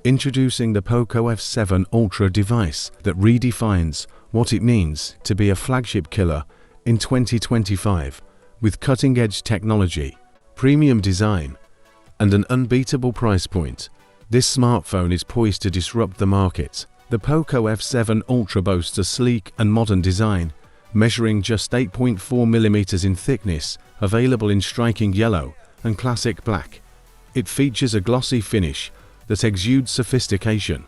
Introducing the Poco F7 Ultra device that redefines what it means to be a flagship killer in 2025, with cutting-edge technology, premium design, and an unbeatable price point. This smartphone is poised to disrupt the market. The Poco F7 Ultra boasts a sleek and modern design, measuring just 8.4mm in thickness, available in striking yellow and classic black. It features a glossy finish that exudes sophistication.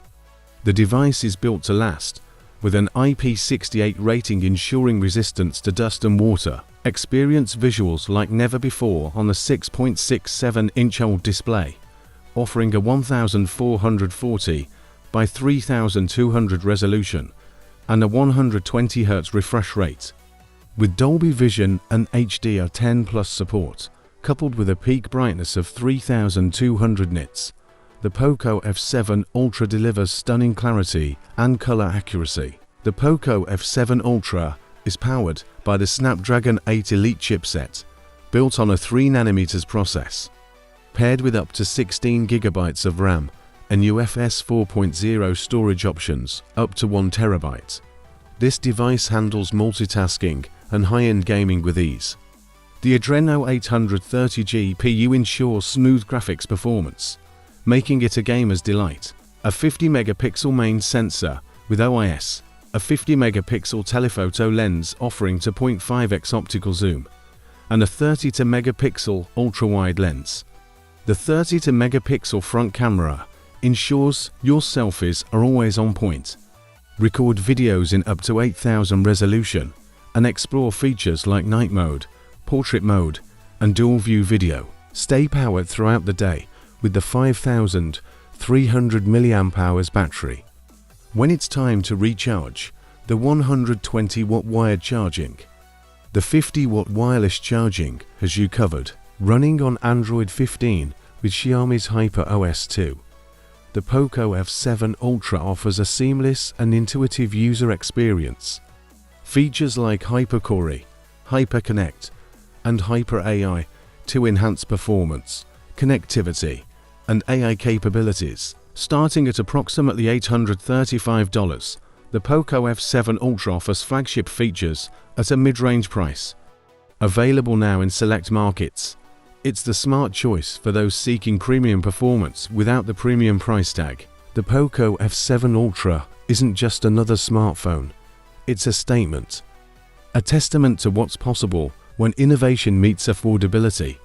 The device is built to last, with an IP68 rating ensuring resistance to dust and water. Experience visuals like never before on the 6.67-inch OLED display, offering a 1440 by 3200 resolution and a 120Hz refresh rate. With Dolby Vision and HDR10+ support, coupled with a peak brightness of 3200 nits, the Poco F7 Ultra delivers stunning clarity and color accuracy. The Poco F7 Ultra is powered by the Snapdragon 8 Elite chipset, built on a 3nm process. Paired with up to 16GB of RAM and UFS 4.0 storage options up to 1TB. This device handles multitasking and high-end gaming with ease. The Adreno 830 GPU ensures smooth graphics performance, making it a gamer's delight. A 50-megapixel main sensor with OIS, a 50-megapixel telephoto lens offering 2.5x optical zoom, and a 32-megapixel ultra-wide lens. The 32-megapixel front camera ensures your selfies are always on point. Record videos in up to 8000 resolution and explore features like night mode, portrait mode, and dual view video. Stay powered throughout the day with the 5300 mAh battery. When it's time to recharge, the 120-watt wired charging. The 50-watt wireless charging has you covered. Running on Android 15 with Xiaomi's HyperOS 2, the Poco F7 Ultra offers a seamless and intuitive user experience. Features like HyperQuery, HyperConnect, and HyperAI to enhance performance, connectivity, and AI capabilities. Starting at approximately $835, the Poco F7 Ultra offers flagship features at a mid-range price. Available now in select markets, it's the smart choice for those seeking premium performance without the premium price tag. The Poco F7 Ultra isn't just another smartphone, it's a statement. A testament to what's possible when innovation meets affordability.